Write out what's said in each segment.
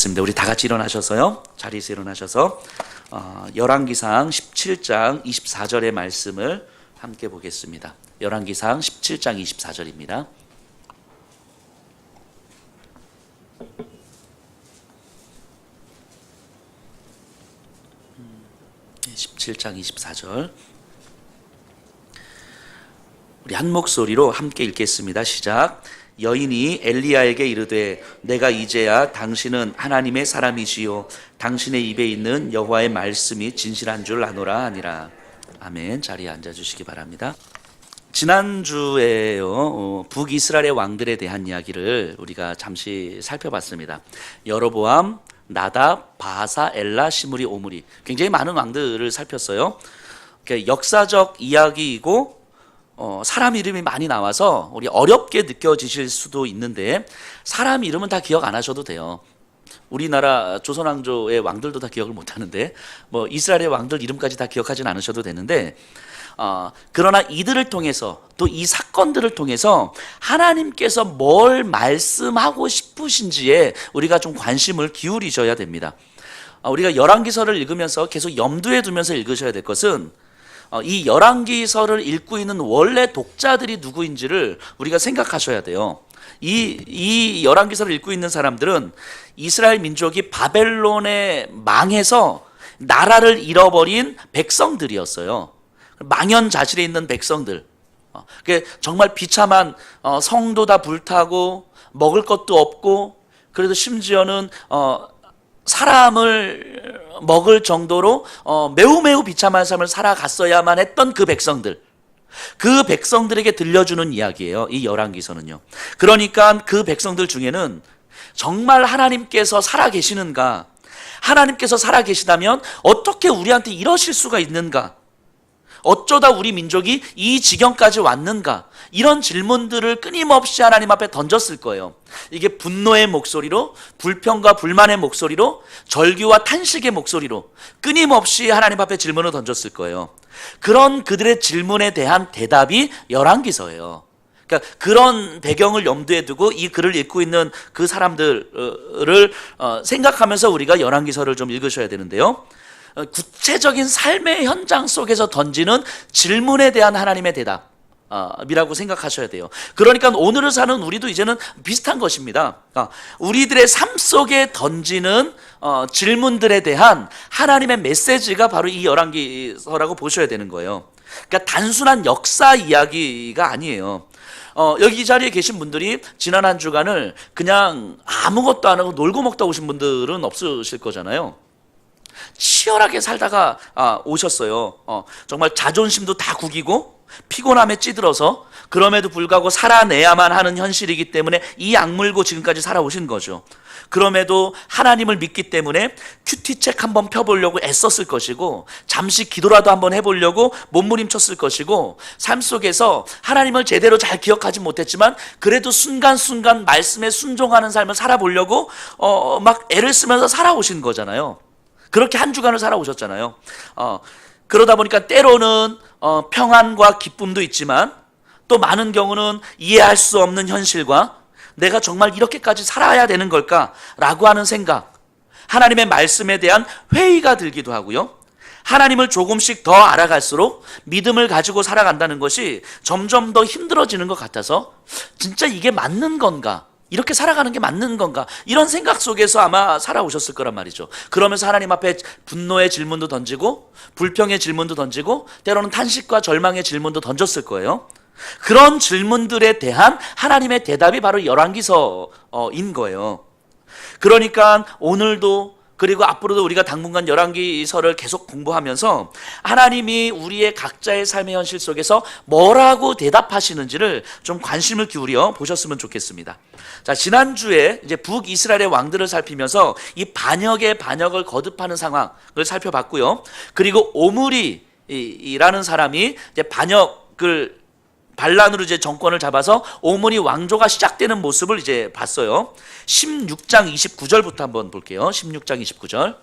보겠습니다. 우리 다 같이 일어나셔서요. 자리에서 일어나셔서 열왕기상 17장 24절의 말씀을 함께 보겠습니다. 열왕기상 17장 24절입니다. 17장 24절 우리 한 목소리로 함께 읽겠습니다. 시작. 여인이 엘리야에게 이르되 내가 이제야 당신은 하나님의 사람이시요 당신의 입에 있는 여호와의 말씀이 진실한 줄 아노라 하니라. 아멘. 자리에 앉아주시기 바랍니다. 지난주에요 북이스라엘의 왕들에 대한 이야기를 우리가 잠시 살펴봤습니다. 여로보암, 나답, 바하사, 엘라, 시므리, 오므리, 굉장히 많은 왕들을 살폈어요. 역사적 이야기이고 사람 이름이 많이 나와서 우리 어렵게 느껴지실 수도 있는데 사람 이름은 다 기억 안 하셔도 돼요. 우리나라 조선왕조의 왕들도 다 기억을 못 하는데 뭐 이스라엘의 왕들 이름까지 다 기억하진 않으셔도 되는데 그러나 이들을 통해서 또 이 사건들을 통해서 하나님께서 뭘 말씀하고 싶으신지에 우리가 좀 관심을 기울이셔야 됩니다. 우리가 열왕기서를 읽으면서 계속 염두에 두면서 읽으셔야 될 것은 이 열왕기서를 읽고 있는 원래 독자들이 누구인지를 우리가 생각하셔야 돼요. 이 열왕기서를 읽고 있는 사람들은 이스라엘 민족이 바벨론에 망해서 나라를 잃어버린 백성들이었어요. 망연자실에 있는 백성들. 정말 비참한 성도 다 불타고 먹을 것도 없고 그래도 심지어는 사람을 먹을 정도로 매우 비참한 삶을 살아갔어야만 했던 그 백성들에게 들려주는 이야기예요. 이 열왕기서는요. 그러니까 그 백성들 중에는 정말 하나님께서 살아계시는가, 하나님께서 살아계시다면 어떻게 우리한테 이러실 수가 있는가, 어쩌다 우리 민족이 이 지경까지 왔는가, 이런 질문들을 끊임없이 하나님 앞에 던졌을 거예요. 이게 분노의 목소리로, 불평과 불만의 목소리로, 절규와 탄식의 목소리로 끊임없이 하나님 앞에 질문을 던졌을 거예요. 그런 그들의 질문에 대한 대답이 열왕기서예요. 그러니까 그런 배경을 염두에 두고 이 글을 읽고 있는 그 사람들을 생각하면서 우리가 열왕기서를 좀 읽으셔야 되는데요. 구체적인 삶의 현장 속에서 던지는 질문에 대한 하나님의 대답이라고 생각하셔야 돼요. 그러니까 오늘을 사는 우리도 이제는 비슷한 것입니다. 우리들의 삶 속에 던지는 질문들에 대한 하나님의 메시지가 바로 이 열왕기서라고 보셔야 되는 거예요. 그러니까 단순한 역사 이야기가 아니에요. 여기 이 자리에 계신 분들이 지난 한 주간을 그냥 아무것도 안 하고 놀고 먹다 오신 분들은 없으실 거잖아요. 치열하게 살다가 오셨어요. 정말 자존심도 다 구기고 피곤함에 찌들어서 그럼에도 불구하고 살아내야만 하는 현실이기 때문에 이 악물고 지금까지 살아오신 거죠. 그럼에도 하나님을 믿기 때문에 큐티책 한번 펴보려고 애썼을 것이고 잠시 기도라도 한번 해보려고 몸부림쳤을 것이고 삶 속에서 하나님을 제대로 잘 기억하지 못했지만 그래도 순간순간 말씀에 순종하는 삶을 살아보려고 막 애를 쓰면서 살아오신 거잖아요. 그렇게 한 주간을 살아오셨잖아요. 그러다 보니까 때로는 평안과 기쁨도 있지만 또 많은 경우는 이해할 수 없는 현실과 내가 정말 이렇게까지 살아야 되는 걸까라고 하는 생각, 하나님의 말씀에 대한 회의가 들기도 하고요. 하나님을 조금씩 더 알아갈수록 믿음을 가지고 살아간다는 것이 점점 더 힘들어지는 것 같아서 진짜 이게 맞는 건가? 이렇게 살아가는 게 맞는 건가? 이런 생각 속에서 아마 살아오셨을 거란 말이죠. 그러면서 하나님 앞에 분노의 질문도 던지고 불평의 질문도 던지고 때로는 탄식과 절망의 질문도 던졌을 거예요. 그런 질문들에 대한 하나님의 대답이 바로 열왕기서인 거예요. 그러니까 오늘도 그리고 앞으로도 우리가 당분간 열왕기서를 계속 공부하면서 하나님이 우리의 각자의 삶의 현실 속에서 뭐라고 대답하시는지를 좀 관심을 기울여 보셨으면 좋겠습니다. 자, 지난주에 이제 북이스라엘의 왕들을 살피면서 이 반역을 거듭하는 상황을 살펴봤고요. 그리고 오므리라는 사람이 이제 반역을 반란으로 이제 정권을 잡아서 오므리 왕조가 시작되는 모습을 이제 봤어요. 16장 29절부터 한번 볼게요. 16장 29절.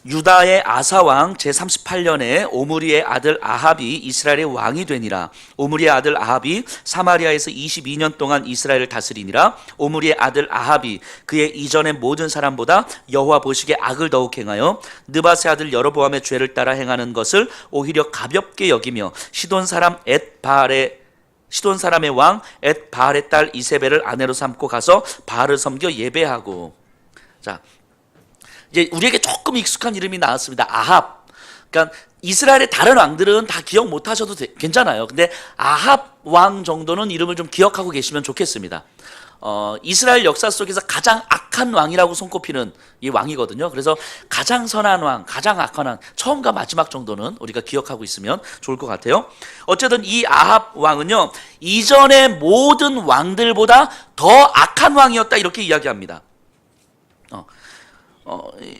유다의 아사왕 제38년에 오므리의 아들 아합이 이스라엘의 왕이 되니라. 오므리의 아들 아합이 사마리아에서 22년 동안 이스라엘을 다스리니라. 오므리의 아들 아합이 그의 이전의 모든 사람보다 여호와 보시기에 악을 더욱 행하여 느밧의 아들 여로보암의 죄를 따라 행하는 것을 오히려 가볍게 여기며 시돈 사람의 왕 엣바알의 딸 이세벨을 아내로 삼고 가서 바알을 섬겨 예배하고. 자, 이제 우리에게 조금 익숙한 이름이 나왔습니다. 아합. 그러니까 이스라엘의 다른 왕들은 다 기억 못 하셔도 괜찮아요. 근데 아합 왕 정도는 이름을 좀 기억하고 계시면 좋겠습니다. 이스라엘 역사 속에서 가장 악한 왕이라고 손꼽히는 이 왕이거든요. 그래서 가장 선한 왕, 가장 악한 왕, 처음과 마지막 정도는 우리가 기억하고 있으면 좋을 것 같아요. 어쨌든 이 아합 왕은요, 이전의 모든 왕들보다 더 악한 왕이었다, 이렇게 이야기합니다.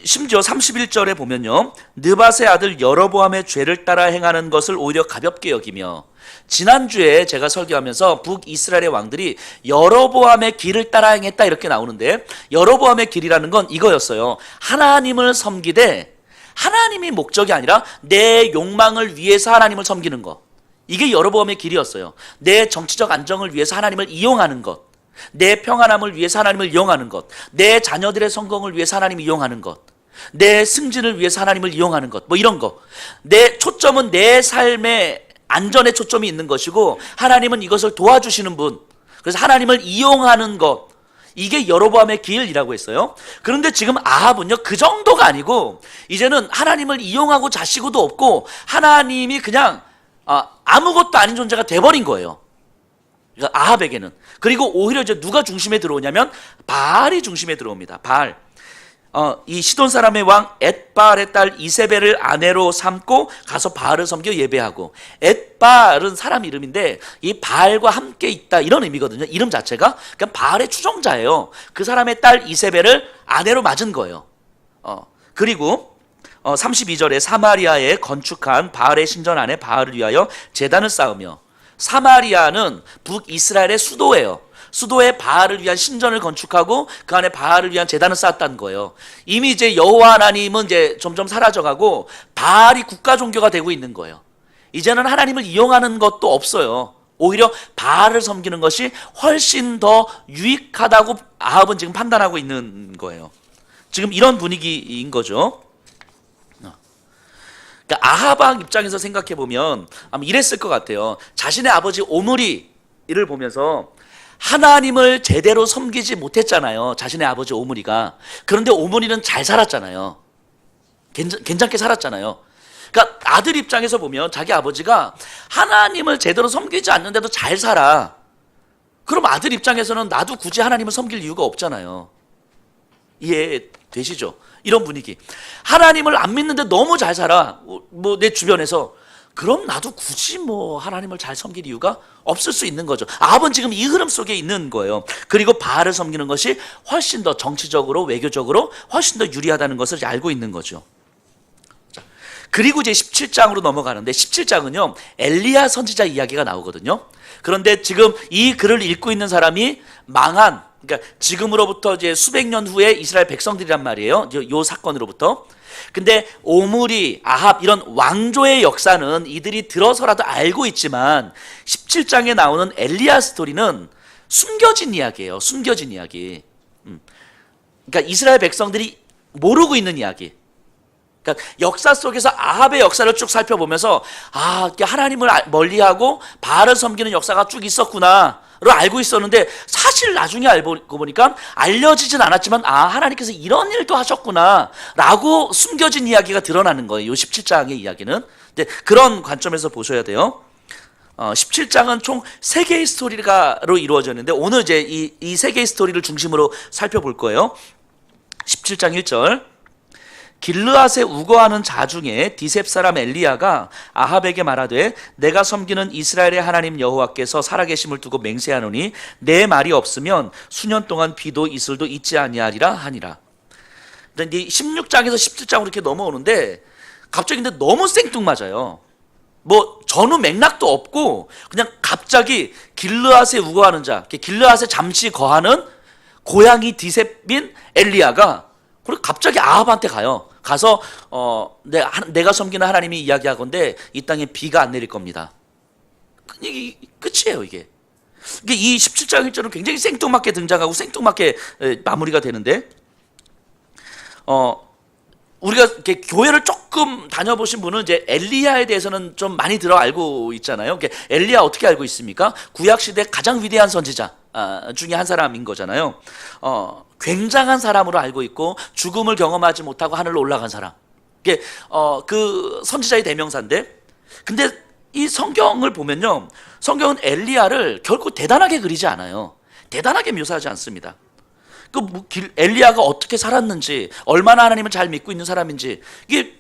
심지어 31절에 보면요, 느밧의 아들 여로보암의 죄를 따라 행하는 것을 오히려 가볍게 여기며, 지난주에 제가 설교하면서 북이스라엘의 왕들이 여로보암의 길을 따라 행했다 이렇게 나오는데, 여로보암의 길이라는 건 이거였어요. 하나님을 섬기되 하나님이 목적이 아니라 내 욕망을 위해서 하나님을 섬기는 것, 이게 여로보암의 길이었어요. 내 정치적 안정을 위해서 하나님을 이용하는 것, 내 평안함을 위해서 하나님을 이용하는 것, 내 자녀들의 성공을 위해서 하나님을 이용하는 것, 내 승진을 위해서 하나님을 이용하는 것, 뭐 이런 거. 내 초점은 내 삶의 안전에 초점이 있는 것이고, 하나님은 이것을 도와주시는 분, 그래서 하나님을 이용하는 것, 이게 여로보암의 길이라고 했어요. 그런데 지금 아합은요, 그 정도가 아니고 이제는 하나님을 이용하고 자시고도 없고 하나님이 그냥 아무것도 아닌 존재가 돼버린 거예요, 그러니까 아합에게는. 그리고 오히려 이제 누가 중심에 들어오냐면 바알이 중심에 들어옵니다. 바알. 이 시돈 사람의 왕 엣바알의 딸 이세벨을 아내로 삼고 가서 바알을 섬겨 예배하고. 엣바알은 사람 이름인데 이 바알과 함께 있다, 이런 의미거든요. 이름 자체가. 그러니까 바알의 추종자예요. 그 사람의 딸 이세벨을 아내로 맞은 거예요. 그리고 32절에 사마리아에 건축한 바알의 신전 안에 바알을 위하여 제단을 쌓으며. 사마리아는 북이스라엘의 수도예요. 수도에 바알을 위한 신전을 건축하고 그 안에 바알을 위한 제단을 쌓았다는 거예요. 이미 이제 여호와 하나님은 이제 점점 사라져가고 바알이 국가 종교가 되고 있는 거예요. 이제는 하나님을 이용하는 것도 없어요. 오히려 바알을 섬기는 것이 훨씬 더 유익하다고 아합은 지금 판단하고 있는 거예요. 지금 이런 분위기인 거죠. 그러니까 아합 왕 입장에서 생각해 보면 아마 이랬을 것 같아요. 자신의 아버지 오므리를 보면서 하나님을 제대로 섬기지 못했잖아요, 자신의 아버지 오므리가. 그런데 오므리는 잘 살았잖아요. 괜찮게 살았잖아요. 그러니까 아들 입장에서 보면 자기 아버지가 하나님을 제대로 섬기지 않는데도 잘 살아. 그럼 아들 입장에서는 나도 굳이 하나님을 섬길 이유가 없잖아요. 이해되시죠? 이런 분위기. 하나님을 안 믿는데 너무 잘 살아, 뭐 내 주변에서. 그럼 나도 굳이 뭐 하나님을 잘 섬길 이유가 없을 수 있는 거죠. 아합은 지금 이 흐름 속에 있는 거예요. 그리고 바알을 섬기는 것이 훨씬 더 정치적으로, 외교적으로 훨씬 더 유리하다는 것을 알고 있는 거죠. 그리고 이제 17장으로 넘어가는데, 17장은요 엘리야 선지자 이야기가 나오거든요. 그런데 지금 이 글을 읽고 있는 사람이 망한, 그러니까 지금으로부터 이제 수백 년 후에 이스라엘 백성들이란 말이에요, 요 사건으로부터. 근데 오므리, 아합 이런 왕조의 역사는 이들이 들어서라도 알고 있지만 17장에 나오는 엘리야 스토리는 숨겨진 이야기예요. 숨겨진 이야기. 그러니까 이스라엘 백성들이 모르고 있는 이야기. 그러니까 역사 속에서 아합의 역사를 쭉 살펴보면서 하나님을 멀리하고 바알을 섬기는 역사가 쭉 있었구나 를 알고 있었는데, 사실 나중에 알고 보니까 알려지진 않았지만 하나님께서 이런 일도 하셨구나 라고 숨겨진 이야기가 드러나는 거예요, 이 17장의 이야기는. 근데 그런 관점에서 보셔야 돼요. 17장은 총 3개의 스토리로 이루어졌는데 오늘 이제 이 3개의 스토리를 중심으로 살펴볼 거예요. 17장 1절. 길르앗에 우거하는 자 중에 디셉 사람 엘리야가 아합에게 말하되 내가 섬기는 이스라엘의 하나님 여호와께서 살아계심을 두고 맹세하노니 내 말이 없으면 수년 동안 비도 이슬도 있지 아니하리라 하니라. 근데 16장에서 17장으로 이렇게 넘어오는데 갑자기 근데 너무 생뚱맞아요. 뭐 전후 맥락도 없고 그냥 갑자기 길르앗에 우거하는 자, 길르앗에 잠시 거하는 고향이 디셉인 엘리야가 그리고 갑자기 아합한테 가요. 가서 내가 섬기는 하나님이 이야기하건대 이 땅에 비가 안 내릴 겁니다. 이게 끝이에요, 이게. 이 17장 1절은 굉장히 생뚱맞게 등장하고 생뚱맞게 마무리가 되는데, 우리가 이렇게 교회를 조금 다녀보신 분은 이제 엘리야에 대해서는 좀 많이 알고 있잖아요. 엘리야 어떻게 알고 있습니까? 구약 시대 가장 위대한 선지자 중에 한 사람인 거잖아요. 굉장한 사람으로 알고 있고 죽음을 경험하지 못하고 하늘로 올라간 사람. 이게 그 선지자의 대명사인데, 근데 이 성경을 보면요, 성경은 엘리야를 결코 대단하게 그리지 않아요. 대단하게 묘사하지 않습니다. 엘리야가 어떻게 살았는지, 얼마나 하나님을 잘 믿고 있는 사람인지, 이게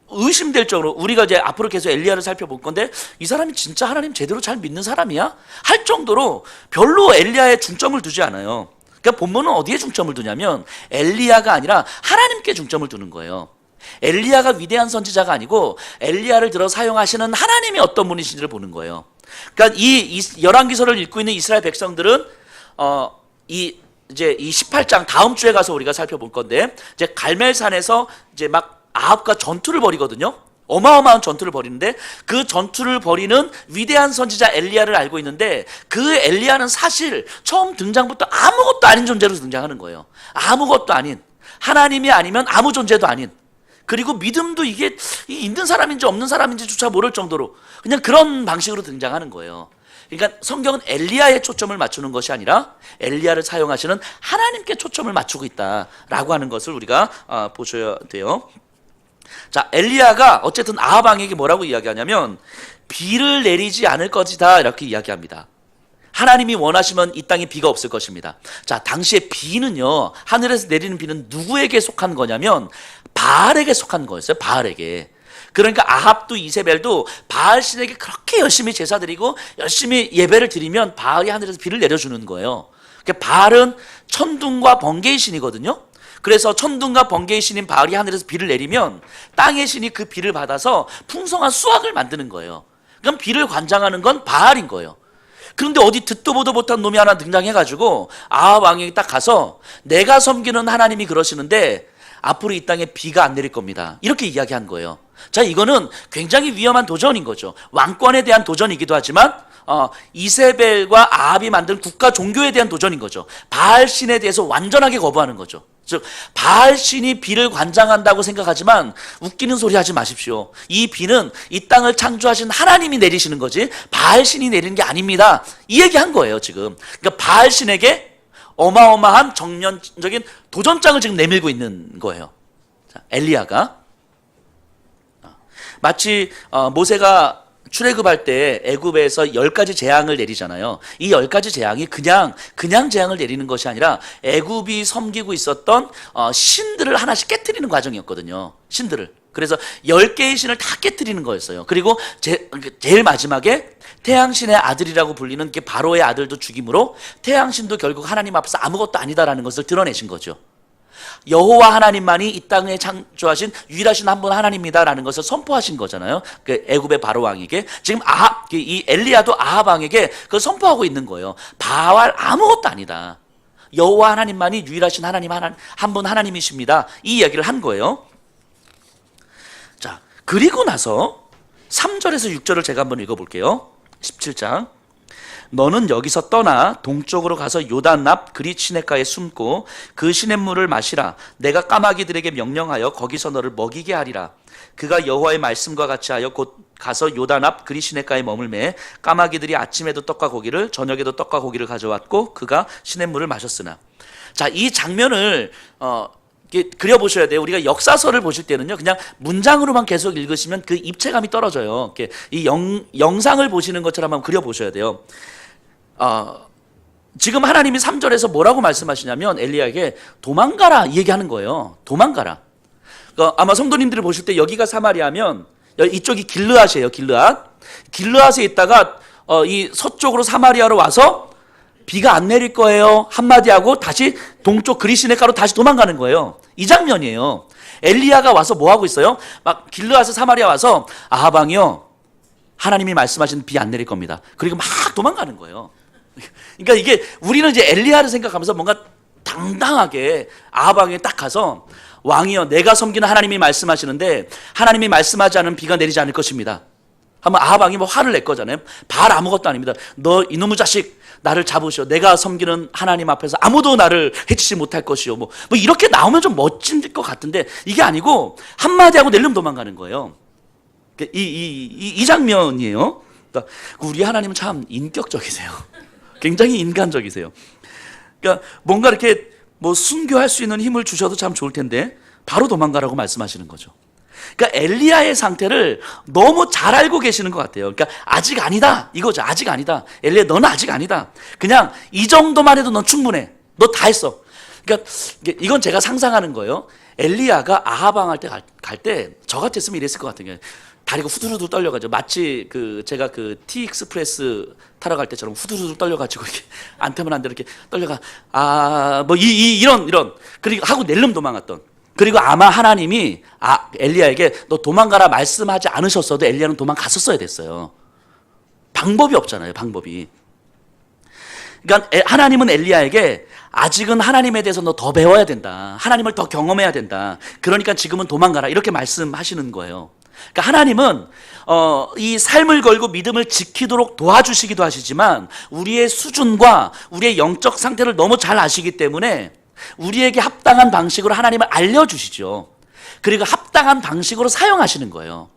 의심될 정도로, 우리가 이제 앞으로 계속 엘리야를 살펴볼 건데, 이 사람이 진짜 하나님 제대로 잘 믿는 사람이야? 할 정도로 별로 엘리야에 중점을 두지 않아요. 그러니까 본문은 어디에 중점을 두냐면 엘리야가 아니라 하나님께 중점을 두는 거예요. 엘리야가 위대한 선지자가 아니고 엘리야를 들어 사용하시는 하나님이 어떤 분이신지를 보는 거예요. 그러니까 이 열왕기서를 읽고 있는 이스라엘 백성들은 이제 이 18장 다음 주에 가서 우리가 살펴볼 건데, 이제 갈멜산에서 이제 막 아합과 전투를 벌이거든요. 어마어마한 전투를 벌이는데, 그 전투를 벌이는 위대한 선지자 엘리야를 알고 있는데, 그 엘리야는 사실 처음 등장부터 아무것도 아닌 존재로 등장하는 거예요. 아무것도 아닌, 하나님이 아니면 아무 존재도 아닌, 그리고 믿음도 이게 있는 사람인지 없는 사람인지조차 모를 정도로 그냥 그런 방식으로 등장하는 거예요. 그러니까 성경은 엘리야에 초점을 맞추는 것이 아니라 엘리야를 사용하시는 하나님께 초점을 맞추고 있다라고 하는 것을 우리가 보셔야 돼요. 자, 엘리야가 어쨌든 아합 왕에게 뭐라고 이야기하냐면 비를 내리지 않을 것이다 이렇게 이야기합니다. 하나님이 원하시면 이 땅에 비가 없을 것입니다. 자, 당시에 비는요, 하늘에서 내리는 비는 누구에게 속한 거냐면 바알에게 속한 거였어요. 바알에게. 그러니까 아합도 이세벨도 바알 신에게 그렇게 열심히 제사 드리고 열심히 예배를 드리면 바알이 하늘에서 비를 내려주는 거예요. 그러니까 바알은 천둥과 번개의 신이거든요. 그래서 천둥과 번개의 신인 바알이 하늘에서 비를 내리면 땅의 신이 그 비를 받아서 풍성한 수확을 만드는 거예요. 그럼 비를 관장하는 건 바알인 거예요. 그런데 어디 듣도 보도 못한 놈이 하나 등장해가지고 아합 왕에게 딱 가서 내가 섬기는 하나님이 그러시는데 앞으로 이 땅에 비가 안 내릴 겁니다, 이렇게 이야기한 거예요. 자, 이거는 굉장히 위험한 도전인 거죠. 왕권에 대한 도전이기도 하지만 이세벨과 아합이 만든 국가 종교에 대한 도전인 거죠. 바알 신에 대해서 완전하게 거부하는 거죠. 즉 바알 신이 비를 관장한다고 생각하지만 웃기는 소리 하지 마십시오. 이 비는 이 땅을 창조하신 하나님이 내리시는 거지 바알 신이 내리는 게 아닙니다, 이 얘기한 거예요 지금. 그러니까 바알 신에게 어마어마한 정면적인 도전장을 지금 내밀고 있는 거예요. 자, 엘리야가 마치 모세가 출애굽할 때 애굽에서 10가지 재앙을 내리잖아요. 이 10가지 재앙이 그냥 재앙을 내리는 것이 아니라 애굽이 섬기고 있었던 신들을 하나씩 깨트리는 과정이었거든요. 신들을. 그래서 10개의 신을 다 깨트리는 거였어요. 그리고 제일 마지막에 태양신의 아들이라고 불리는 게 바로의 아들도 죽임으로 태양신도 결국 하나님 앞에서 아무것도 아니다라는 것을 드러내신 거죠. 여호와 하나님만이 이 땅에 창조하신 유일하신 한 분 하나님이다라는 것을 선포하신 거잖아요. 그 애굽의 바로 왕에게. 지금 이 엘리야도 아합 왕에게 그걸 선포하고 있는 거예요. 바알 아무것도 아니다, 여호와 하나님만이 유일하신 하나님 한 분 하나님이십니다, 이 이야기를 한 거예요. 자, 그리고 나서 3절에서 6절을 제가 한번 읽어볼게요. 17장. 너는 여기서 떠나 동쪽으로 가서 요단 앞 그리 시냇가에 숨고 그 시냇물을 마시라. 내가 까마귀들에게 명령하여 거기서 너를 먹이게 하리라. 그가 여호와의 말씀과 같이 하여 곧 가서 요단 앞 그리 시냇가에 머물매 까마귀들이 아침에도 떡과 고기를 저녁에도 떡과 고기를 가져왔고 그가 시냇물을 마셨으나. 자, 이 장면을 그려보셔야 돼요. 우리가 역사서를 보실 때는요, 그냥 문장으로만 계속 읽으시면 그 입체감이 떨어져요. 이 영상을 보시는 것처럼 한번 그려보셔야 돼요. 지금 하나님이 3절에서 뭐라고 말씀하시냐면 엘리야에게 도망가라 이 얘기하는 거예요. 도망가라. 아마 성도님들이 보실 때 여기가 사마리아면 이쪽이 길르앗이에요. 길르앗에 있다가 이 서쪽으로 사마리아로 와서 비가 안 내릴 거예요 한마디 하고 다시 동쪽 그리시네가로 다시 도망가는 거예요. 이 장면이에요. 엘리야가 와서 뭐 하고 있어요? 막 길르앗에서 사마리아 와서 아합 왕이요, 하나님이 말씀하신 비 안 내릴 겁니다. 그리고 막 도망가는 거예요. 그러니까 이게 우리는 이제 엘리야를 생각하면서 뭔가 당당하게 아합 왕에 딱 가서 왕이여 내가 섬기는 하나님이 말씀하시는데 하나님이 말씀하지 않으면 비가 내리지 않을 것입니다. 하면 아합 왕이 뭐 화를 낼 거잖아요. 발 아무것도 아닙니다. 너 이놈의 자식 나를 잡으시오. 내가 섬기는 하나님 앞에서 아무도 나를 해치지 못할 것이오. 뭐 이렇게 나오면 좀 멋진 것 같은데 이게 아니고 한마디 하고 낼름 도망가는 거예요. 이 장면이에요. 그러니까 우리 하나님은 참 인격적이세요. 굉장히 인간적이세요. 그러니까 뭔가 이렇게 뭐 순교할 수 있는 힘을 주셔도 참 좋을 텐데 바로 도망가라고 말씀하시는 거죠. 그러니까 엘리야의 상태를 너무 잘 알고 계시는 것 같아요. 그러니까 아직 아니다 이거죠. 아직 아니다. 엘리야 너는 아직 아니다. 그냥 이 정도만 해도 넌 충분해. 너 다 했어. 그러니까 이건 제가 상상하는 거예요. 엘리야가 아합 왕 할 때 갈 때 저 같았으면 이랬을 것 같은 게 다리가 후두루두 떨려가지고 마치 제가 티익스프레스 타러 갈 때처럼 후두루두 떨려가지고 이렇게 안 타면 안 돼 이렇게 떨려가 이런 그리고 하고 낼름 도망갔던. 그리고 아마 하나님이 엘리야에게 너 도망가라 말씀하지 않으셨어도 엘리야는 도망갔었어야 됐어요. 방법이 없잖아요. 방법이. 그러니까 하나님은 엘리야에게 아직은 하나님에 대해서 너 더 배워야 된다. 하나님을 더 경험해야 된다. 그러니까 지금은 도망가라 이렇게 말씀하시는 거예요. 그러니까 하나님은 이 삶을 걸고 믿음을 지키도록 도와주시기도 하시지만 우리의 수준과 우리의 영적 상태를 너무 잘 아시기 때문에 우리에게 합당한 방식으로 하나님을 알려주시죠. 그리고 합당한 방식으로 사용하시는 거예요.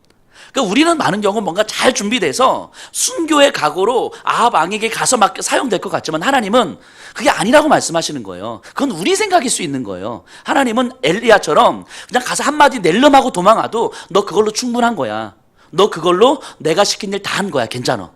그러니까 우리는 많은 경우 뭔가 잘 준비돼서 순교의 각오로 아합 왕에게 가서 막 사용될 것 같지만 하나님은 그게 아니라고 말씀하시는 거예요. 그건 우리 생각일 수 있는 거예요. 하나님은 엘리야처럼 그냥 가서 한마디 낼름하고 도망와도 너 그걸로 충분한 거야. 너 그걸로 내가 시킨 일 다 한 거야. 괜찮아.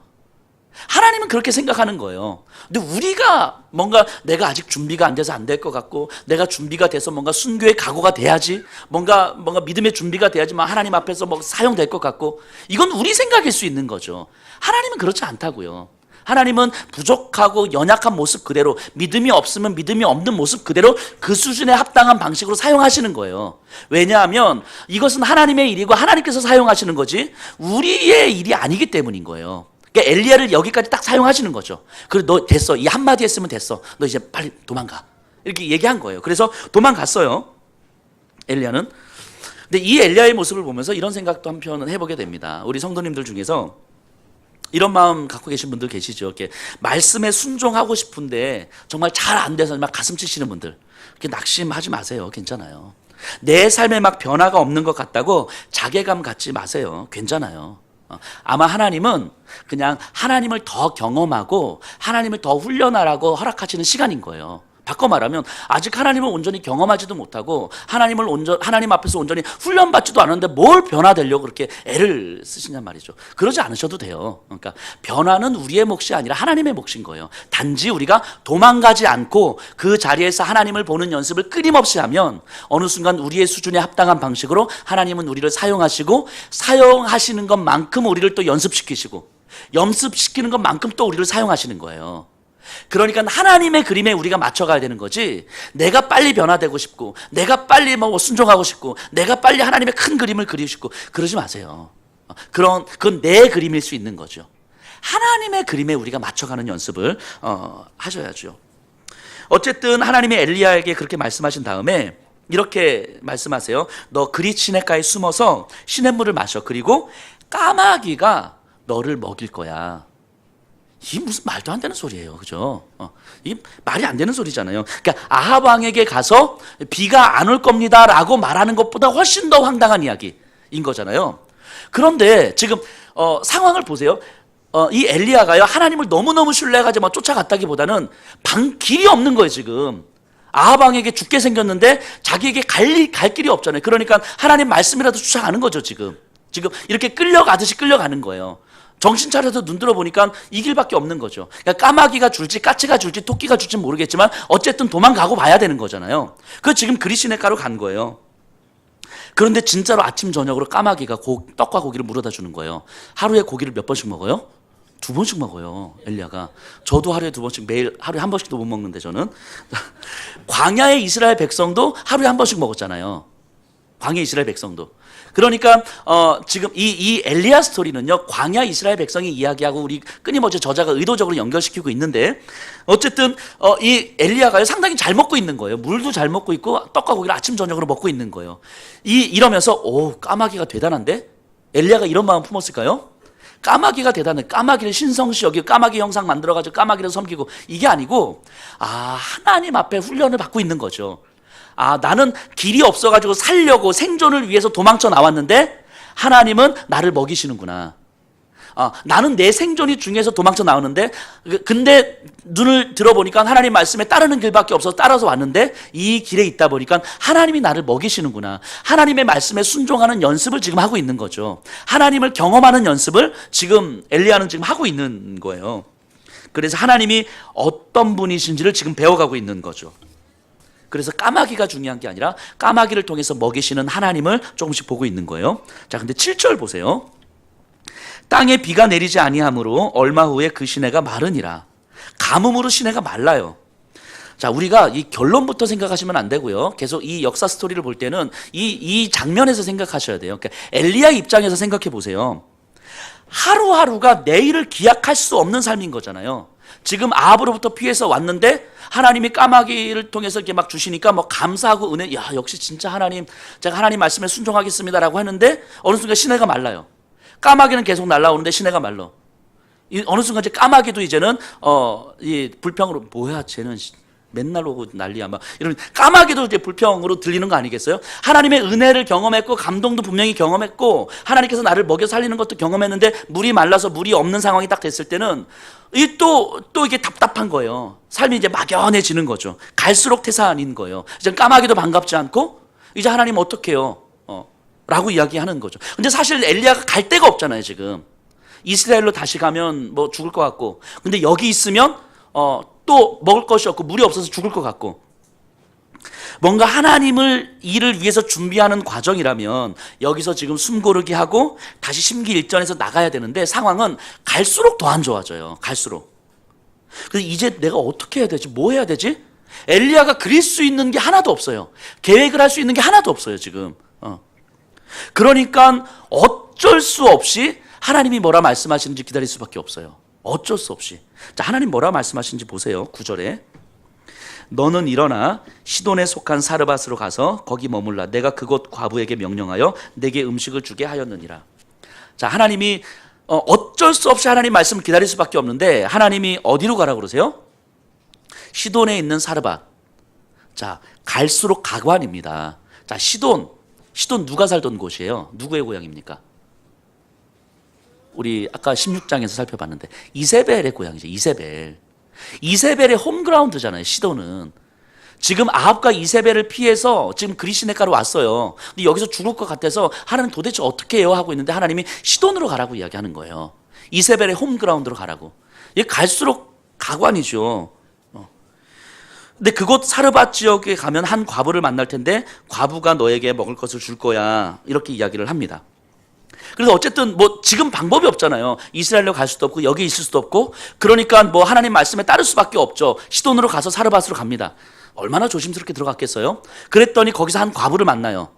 하나님은 그렇게 생각하는 거예요. 근데 우리가 뭔가 내가 아직 준비가 안 돼서 안 될 것 같고 내가 준비가 돼서 뭔가 순교의 각오가 돼야지 뭔가 믿음의 준비가 돼야지만 하나님 앞에서 뭐 사용될 것 같고 이건 우리 생각일 수 있는 거죠. 하나님은 그렇지 않다고요. 하나님은 부족하고 연약한 모습 그대로 믿음이 없으면 믿음이 없는 모습 그대로 그 수준에 합당한 방식으로 사용하시는 거예요. 왜냐하면 이것은 하나님의 일이고 하나님께서 사용하시는 거지 우리의 일이 아니기 때문인 거예요. 그러니까 엘리야를 여기까지 딱 사용하시는 거죠. 그래 너 됐어. 이 한마디 했으면 됐어. 너 이제 빨리 도망가. 이렇게 얘기한 거예요. 그래서 도망갔어요. 엘리야는. 근데 이 엘리야의 모습을 보면서 이런 생각도 한편 해보게 됩니다. 우리 성도님들 중에서 이런 마음 갖고 계신 분들 계시죠. 이렇게 말씀에 순종하고 싶은데 정말 잘 안 돼서 막 가슴 찌시는 분들. 그렇게 낙심하지 마세요. 괜찮아요. 내 삶에 막 변화가 없는 것 같다고 자괴감 갖지 마세요. 괜찮아요. 아마 하나님은 그냥 하나님을 더 경험하고 하나님을 더 훈련하라고 허락하시는 시간인 거예요. 바꿔 말하면 아직 하나님을 온전히 경험하지도 못하고 하나님 앞에서 온전히 훈련받지도 않았는데 뭘 변화되려고 그렇게 애를 쓰시냔 말이죠. 그러지 않으셔도 돼요. 그러니까 변화는 우리의 몫이 아니라 하나님의 몫인 거예요. 단지 우리가 도망가지 않고 그 자리에서 하나님을 보는 연습을 끊임없이 하면 어느 순간 우리의 수준에 합당한 방식으로 하나님은 우리를 사용하시고 사용하시는 것만큼 우리를 또 연습시키시고 연습시키는 것만큼 또 우리를 사용하시는 거예요. 그러니까 하나님의 그림에 우리가 맞춰가야 되는 거지 내가 빨리 변화되고 싶고 내가 빨리 뭐 순종하고 싶고 내가 빨리 하나님의 큰 그림을 그리고 싶고 그러지 마세요. 그건 내 그림일 수 있는 거죠. 하나님의 그림에 우리가 맞춰가는 연습을 하셔야죠. 어쨌든 하나님이 엘리야에게 그렇게 말씀하신 다음에 이렇게 말씀하세요. 너 그리 시냇가에 숨어서 시냇물을 마셔. 그리고 까마귀가 너를 먹일 거야. 이게 무슨 말도 안 되는 소리예요. 그죠? 이게 말이 안 되는 소리잖아요. 그러니까 아합 왕에게 가서 비가 안 올 겁니다 라고 말하는 것보다 훨씬 더 황당한 이야기인 거잖아요. 그런데 지금 상황을 보세요. 이 엘리야가요 하나님을 너무너무 신뢰해가지고 막 쫓아갔다기보다는 길이 없는 거예요. 지금 아합 왕에게 죽게 생겼는데 자기에게 갈 길이 없잖아요. 그러니까 하나님 말씀이라도 쫓아가는 거죠. 지금 이렇게 끌려가듯이 끌려가는 거예요. 정신 차려서 눈 들어보니까 이 길밖에 없는 거죠. 그러니까 까마귀가 줄지 까치가 줄지 토끼가 줄지 모르겠지만 어쨌든 도망가고 봐야 되는 거잖아요. 그 지금 그리시네가로 간 거예요. 그런데 진짜로 아침 저녁으로 까마귀가 떡과 고기를 물어다 주는 거예요. 하루에 고기를 몇 번씩 먹어요? 2번씩 먹어요. 엘리야가. 저도 하루에 2번씩 매일 하루에 한 번씩도 못 먹는데 저는 광야의 이스라엘 백성도 하루에 한 번씩 먹었잖아요. 광야 이스라엘 백성도. 그러니까 지금 이 엘리야 스토리는요, 광야 이스라엘 백성이 이야기하고 우리 끊임없이 저자가 의도적으로 연결시키고 있는데, 어쨌든 이 엘리야가요 상당히 잘 먹고 있는 거예요. 물도 잘 먹고 있고 떡과 고기를 아침 저녁으로 먹고 있는 거예요. 이러면서 오, 까마귀가 대단한데? 엘리야가 이런 마음 품었을까요? 까마귀가 대단해. 까마귀를 신성시 여기고 까마귀 형상 만들어가지고 까마귀를 섬기고, 이게 아니고 하나님 앞에 훈련을 받고 있는 거죠. 나는 길이 없어가지고 살려고 생존을 위해서 도망쳐 나왔는데 하나님은 나를 먹이시는구나. 나는 내 생존이 중요해서 도망쳐 나오는데, 근데 눈을 들어보니까 하나님 말씀에 따르는 길밖에 없어서 따라서 왔는데 이 길에 있다 보니까 하나님이 나를 먹이시는구나. 하나님의 말씀에 순종하는 연습을 지금 하고 있는 거죠. 하나님을 경험하는 연습을 지금 엘리야는 지금 하고 있는 거예요. 그래서 하나님이 어떤 분이신지를 지금 배워가고 있는 거죠. 그래서 까마귀가 중요한 게 아니라 까마귀를 통해서 먹이시는 하나님을 조금씩 보고 있는 거예요. 자, 근데 7절 보세요. 땅에 비가 내리지 아니하므로 얼마 후에 그 시내가 마르니라. 가뭄으로 시내가 말라요. 자, 우리가 이 결론부터 생각하시면 안 되고요. 계속 이 역사 스토리를 볼 때는 이 장면에서 생각하셔야 돼요. 그러니까 엘리야 입장에서 생각해 보세요. 하루하루가 내일을 기약할 수 없는 삶인 거잖아요. 지금 아합으로부터 피해서 왔는데 하나님이 까마귀를 통해서 이렇게 막 주시니까 뭐 감사하고 은혜, 야, 역시 진짜 하나님, 제가 하나님 말씀에 순종하겠습니다라고 하는데 어느 순간 시내가 말라요. 까마귀는 계속 날아오는데 시내가 말라. 어느 순간 이제 까마귀도 이제는 이 불평으로, 뭐야 쟤는 맨날 오고 난리야 막 이런, 까마귀도 이제 불평으로 들리는 거 아니겠어요? 하나님의 은혜를 경험했고 감동도 분명히 경험했고 하나님께서 나를 먹여 살리는 것도 경험했는데 물이 말라서 물이 없는 상황이 딱 됐을 때는 또 이게 답답한 거예요. 삶이 이제 막연해지는 거죠. 갈수록 태산인 거예요. 이제 까마귀도 반갑지 않고 이제 하나님 어떡해요? 라고 이야기하는 거죠. 근데 사실 엘리야가 갈 데가 없잖아요. 지금 이스라엘로 다시 가면 뭐 죽을 것 같고, 근데 여기 있으면 또 먹을 것이 없고 물이 없어서 죽을 것 같고, 뭔가 하나님을 일을 위해서 준비하는 과정이라면 여기서 지금 숨고르기 하고 다시 심기일전에서 나가야 되는데 상황은 갈수록 더 안 좋아져요. 갈수록. 그래서 이제 내가 어떻게 해야 되지? 뭐 해야 되지? 엘리야가 그릴 수 있는 게 하나도 없어요. 계획을 할 수 있는 게 하나도 없어요. 지금. 그러니까 어쩔 수 없이 하나님이 뭐라 말씀하시는지 기다릴 수밖에 없어요. 어쩔 수 없이. 자, 하나님 뭐라 말씀하시는지 보세요. 9절에 너는 일어나 시돈에 속한 사르밧으로 가서 거기 머물라. 내가 그곳 과부에게 명령하여 내게 음식을 주게 하였느니라. 자, 하나님이 어쩔 수 없이 하나님 말씀을 기다릴 수밖에 없는데 하나님이 어디로 가라고 그러세요? 시돈에 있는 사르밧. 자, 갈수록 가관입니다. 자, 시돈 누가 살던 곳이에요? 누구의 고향입니까? 우리 아까 16장에서 살펴봤는데 이세벨의 고향이죠. 이세벨의 홈그라운드잖아요. 시돈은. 지금 아합과 이세벨을 피해서 지금 그리시네가로 왔어요. 근데 여기서 죽을 것 같아서 하나님 도대체 어떻게 해요? 하고 있는데 하나님이 시돈으로 가라고 이야기하는 거예요. 이세벨의 홈그라운드로 가라고. 이게 갈수록 가관이죠. 근데 그곳 사르밧 지역에 가면 한 과부를 만날 텐데 과부가 너에게 먹을 것을 줄 거야. 이렇게 이야기를 합니다. 그래서 어쨌든 뭐 지금 방법이 없잖아요. 이스라엘로 갈 수도 없고 여기 있을 수도 없고, 그러니까 뭐 하나님 말씀에 따를 수밖에 없죠. 시돈으로 가서 사르밧으로 갑니다. 얼마나 조심스럽게 들어갔겠어요? 그랬더니 거기서 한 과부를 만나요.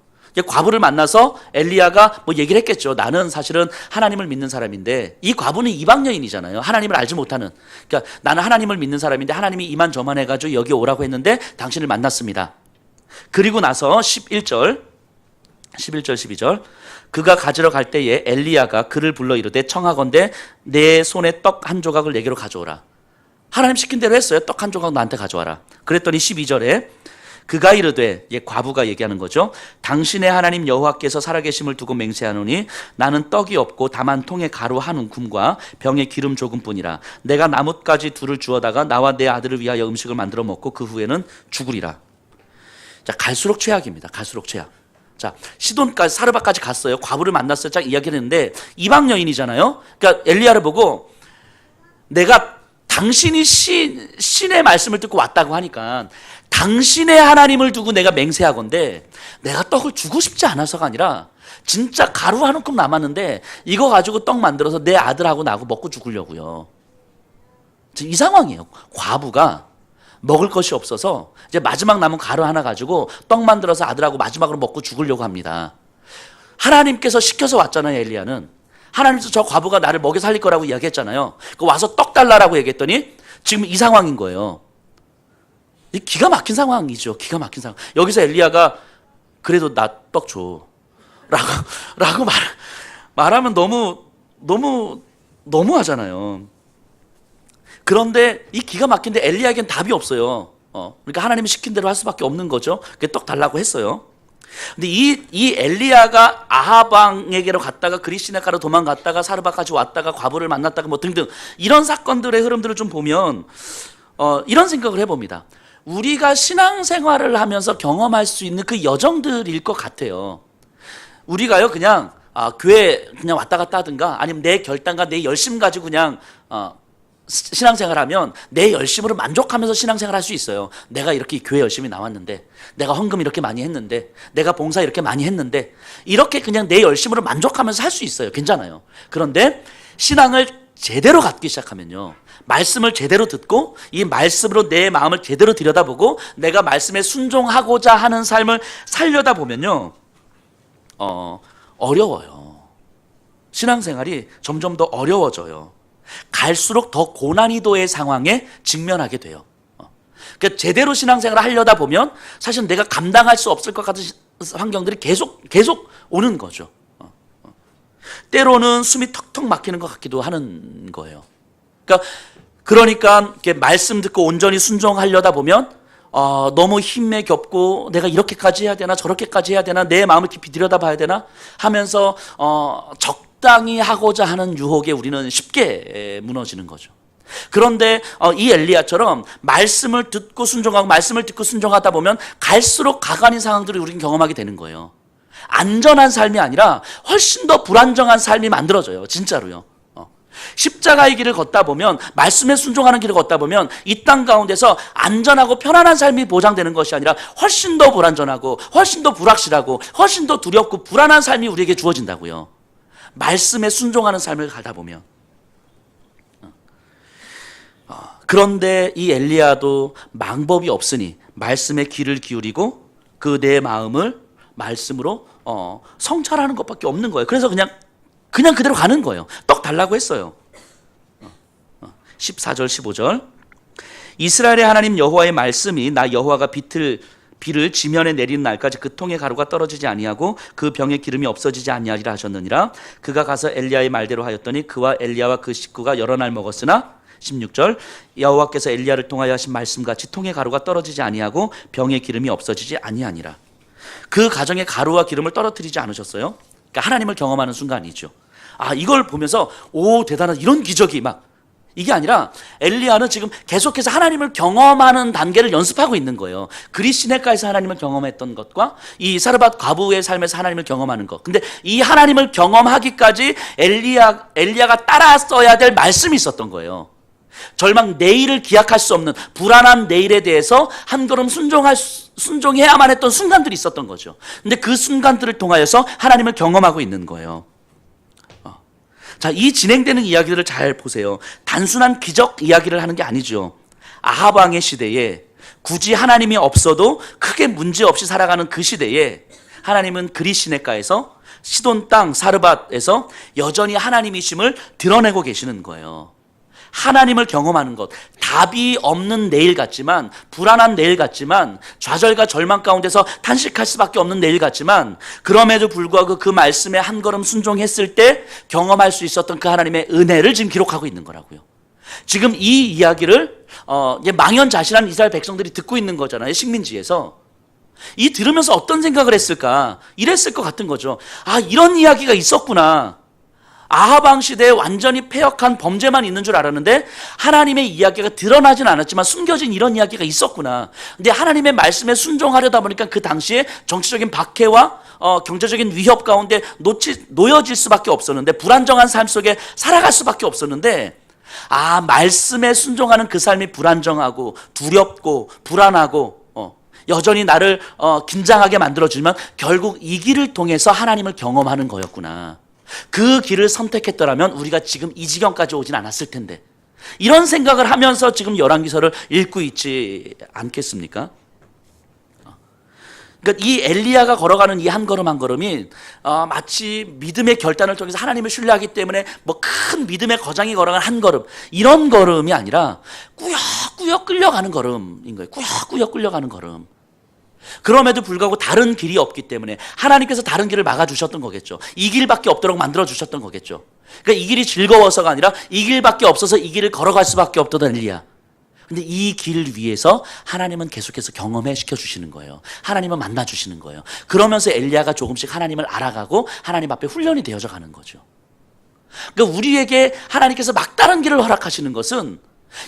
과부를 만나서 엘리야가 뭐 얘기를 했겠죠. 나는 사실은 하나님을 믿는 사람인데, 이 과부는 이방 여인이잖아요. 하나님을 알지 못하는. 그러니까 나는 하나님을 믿는 사람인데 하나님이 이만저만 해가지고 여기 오라고 했는데 당신을 만났습니다. 그리고 나서 11절 12절 그가 가지러 갈 때에 엘리야가 그를 불러 이르되 청하건대 내 손에 떡 한 조각을 내게로 가져오라. 하나님 시킨 대로 했어요. 떡 한 조각 나한테 가져와라. 그랬더니 12절에 그가 이르되, 과부가 얘기하는 거죠. 당신의 하나님 여호와께서 살아계심을 두고 맹세하노니 나는 떡이 없고 다만 통에 가루 한 움큼과 병에 기름 조금뿐이라. 내가 나뭇가지 둘을 주어다가 나와 내 아들을 위하여 음식을 만들어 먹고 그 후에는 죽으리라. 자, 갈수록 최악입니다. 갈수록 최악. 자, 시돈까지 사르밧까지 갔어요. 과부를 만났어요. 딱 이야기를 했는데 이방 여인이잖아요. 그러니까 엘리야를 보고 내가 당신이 신의 말씀을 듣고 왔다고 하니까 당신의 하나님을 두고 내가 맹세하건대 내가 떡을 주고 싶지 않아서가 아니라 진짜 가루 한 움큼 남았는데 이거 가지고 떡 만들어서 내 아들하고 나하고 먹고 죽으려고요. 이 상황이에요. 과부가 먹을 것이 없어서 이제 마지막 남은 가루 하나 가지고 떡 만들어서 아들하고 마지막으로 먹고 죽으려고 합니다. 하나님께서 시켜서 왔잖아요. 엘리야는 하나님께서 저 과부가 나를 먹여 살릴 거라고 이야기했잖아요. 그 와서 떡 달라라고 얘기했더니 지금 이 상황인 거예요. 이 기가 막힌 상황이죠. 기가 막힌 상황. 여기서 엘리야가 그래도 나 떡 줘 라고 말하면 너무 하잖아요. 그런데 이 기가 막힌데 엘리야에겐 답이 없어요. 그러니까 하나님이 시킨 대로 할 수밖에 없는 거죠. 떡 달라고 했어요. 근데 이 엘리야가 아합 왕에게로 갔다가 그리시네가로 도망갔다가 사르밧까지 왔다가 과부를 만났다가 뭐 등등 이런 사건들의 흐름들을 좀 보면 이런 생각을 해봅니다. 우리가 신앙생활을 하면서 경험할 수 있는 그 여정들일 것 같아요. 우리가요 그냥 교회 그냥 왔다 갔다 하든가 아니면 내 결단과 내 열심 가지고 그냥 신앙생활하면 내 열심으로 만족하면서 신앙생활 할 수 있어요. 내가 이렇게 교회 열심히 나왔는데, 내가 헌금 이렇게 많이 했는데, 내가 봉사 이렇게 많이 했는데, 이렇게 그냥 내 열심으로 만족하면서 할 수 있어요. 괜찮아요. 그런데 신앙을 제대로 갖기 시작하면요, 말씀을 제대로 듣고 이 말씀으로 내 마음을 제대로 들여다보고 내가 말씀에 순종하고자 하는 삶을 살려다 보면요, 어려워요. 신앙생활이 점점 더 어려워져요. 갈수록 더 고난이도의 상황에 직면하게 돼요. 그러니까 제대로 신앙생활을 하려다 보면 사실 내가 감당할 수 없을 것 같은 환경들이 계속 오는 거죠. 때로는 숨이 턱턱 막히는 것 같기도 하는 거예요. 그러니까 이렇게 말씀 듣고 온전히 순종하려다 보면 너무 힘에 겹고 내가 이렇게까지 해야 되나 저렇게까지 해야 되나 내 마음을 깊이 들여다봐야 되나 하면서 적당히 하고자 하는 유혹에 우리는 쉽게 무너지는 거죠. 그런데 이 엘리야처럼 말씀을 듣고 순종하고 말씀을 듣고 순종하다 보면 갈수록 가관인 상황들을 우리는 경험하게 되는 거예요. 안전한 삶이 아니라 훨씬 더 불안정한 삶이 만들어져요. 진짜로요. 십자가의 길을 걷다 보면 말씀에 순종하는 길을 걷다 보면 이 땅 가운데서 안전하고 편안한 삶이 보장되는 것이 아니라 훨씬 더 불안전하고 훨씬 더 불확실하고 훨씬 더 두렵고 불안한 삶이 우리에게 주어진다고요. 말씀에 순종하는 삶을 가다 보면. 그런데 이 엘리야도 방법이 없으니 말씀에 귀를 기울이고 그 내 마음을 말씀으로 성찰하는 것밖에 없는 거예요. 그래서 그냥 그대로 가는 거예요. 떡 달라고 했어요. 14절 15절 이스라엘의 하나님 여호와의 말씀이 나 여호와가 비를 지면에 내리는 날까지 그 통의 가루가 떨어지지 아니하고 그 병의 기름이 없어지지 아니하리라 하셨느니라. 그가 가서 엘리야의 말대로 하였더니 그와 엘리야와 그 식구가 여러 날 먹었으나 16절 여호와께서 엘리야를 통하여 하신 말씀같이 통의 가루가 떨어지지 아니하고 병의 기름이 없어지지 아니하니라. 그 가정에 가루와 기름을 떨어뜨리지 않으셨어요. 그러니까 하나님을 경험하는 순간이죠. 이걸 보면서 오 대단한 이런 기적이 이게 아니라 엘리야는 지금 계속해서 하나님을 경험하는 단계를 연습하고 있는 거예요. 그리시네가에서 하나님을 경험했던 것과 이 사르밧 과부의 삶에서 하나님을 경험하는 것. 근데 이 하나님을 경험하기까지 엘리야가 따라써야 될 말씀이 있었던 거예요. 절망 내일을 기약할 수 없는 불안한 내일에 대해서 한 걸음 순종해야만 했던 순간들이 있었던 거죠. 근데 그 순간들을 통하여서 하나님을 경험하고 있는 거예요. 자, 이 진행되는 이야기들을 잘 보세요. 단순한 기적 이야기를 하는 게 아니죠. 아합 왕의 시대에 굳이 하나님이 없어도 크게 문제없이 살아가는 그 시대에 하나님은 그리시네가에서 시돈 땅 사르밧에서 여전히 하나님이심을 드러내고 계시는 거예요. 하나님을 경험하는 것, 답이 없는 내일 같지만 불안한 내일 같지만 좌절과 절망 가운데서 탄식할 수밖에 없는 내일 같지만 그럼에도 불구하고 그 말씀에 한 걸음 순종했을 때 경험할 수 있었던 그 하나님의 은혜를 지금 기록하고 있는 거라고요. 지금 이 이야기를 망연자실한 이스라엘 백성들이 듣고 있는 거잖아요. 식민지에서. 이 들으면서 어떤 생각을 했을까? 이랬을 것 같은 거죠. 이런 이야기가 있었구나. 아합 왕 시대에 완전히 패역한 범죄만 있는 줄 알았는데 하나님의 이야기가 드러나진 않았지만 숨겨진 이런 이야기가 있었구나. 근데 하나님의 말씀에 순종하려다 보니까 그 당시에 정치적인 박해와 경제적인 위협 가운데 놓여질 수밖에 없었는데 불안정한 삶 속에 살아갈 수밖에 없었는데 말씀에 순종하는 그 삶이 불안정하고 두렵고 불안하고 여전히 나를 긴장하게 만들어주지만 결국 이 길을 통해서 하나님을 경험하는 거였구나. 그 길을 선택했더라면 우리가 지금 이 지경까지 오진 않았을 텐데 이런 생각을 하면서 지금 열왕기서를 읽고 있지 않겠습니까? 그러니까 이 엘리야가 걸어가는 이 한 걸음 한 걸음이 마치 믿음의 결단을 통해서 하나님을 신뢰하기 때문에 뭐 큰 믿음의 거장이 걸어가는 한 걸음, 이런 걸음이 아니라 꾸역꾸역 끌려가는 걸음인 거예요. 꾸역꾸역 끌려가는 걸음. 그럼에도 불구하고 다른 길이 없기 때문에 하나님께서 다른 길을 막아주셨던 거겠죠. 이 길밖에 없도록 만들어주셨던 거겠죠. 그러니까 이 길이 즐거워서가 아니라 이 길밖에 없어서 이 길을 걸어갈 수밖에 없던 엘리야. 근데 이 길 위에서 하나님은 계속해서 경험해 시켜주시는 거예요. 하나님은 만나주시는 거예요. 그러면서 엘리야가 조금씩 하나님을 알아가고 하나님 앞에 훈련이 되어져 가는 거죠. 그러니까 우리에게 하나님께서 막다른 길을 허락하시는 것은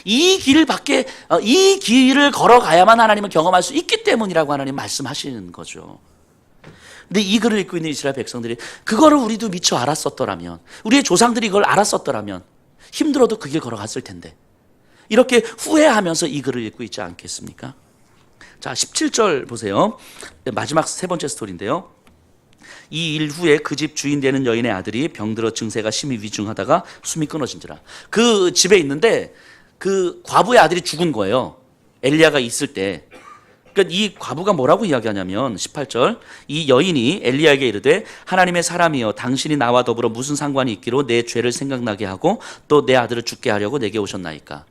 이 길을 걸어가야만 하나님을 경험할 수 있기 때문이라고 하나님 말씀하시는 거죠. 근데 이 글을 읽고 있는 이스라엘 백성들이 그거를 우리도 미처 알았었더라면, 우리의 조상들이 이걸 알았었더라면 힘들어도 그 길 걸어갔을 텐데, 이렇게 후회하면서 이 글을 읽고 있지 않겠습니까? 자, 17절 보세요. 마지막 세 번째 스토리인데요. 이 일 후에 그 집 주인 되는 여인의 아들이 병들어 증세가 심히 위중하다가 숨이 끊어진지라. 그 집에 있는데 그 과부의 아들이 죽은 거예요. 엘리야가 있을 때. 그러니까 이 과부가 뭐라고 이야기하냐면 18절, 이 여인이 엘리야에게 이르되 하나님의 사람이여 당신이 나와 더불어 무슨 상관이 있기로 내 죄를 생각나게 하고 또 내 아들을 죽게 하려고 내게 오셨나이까.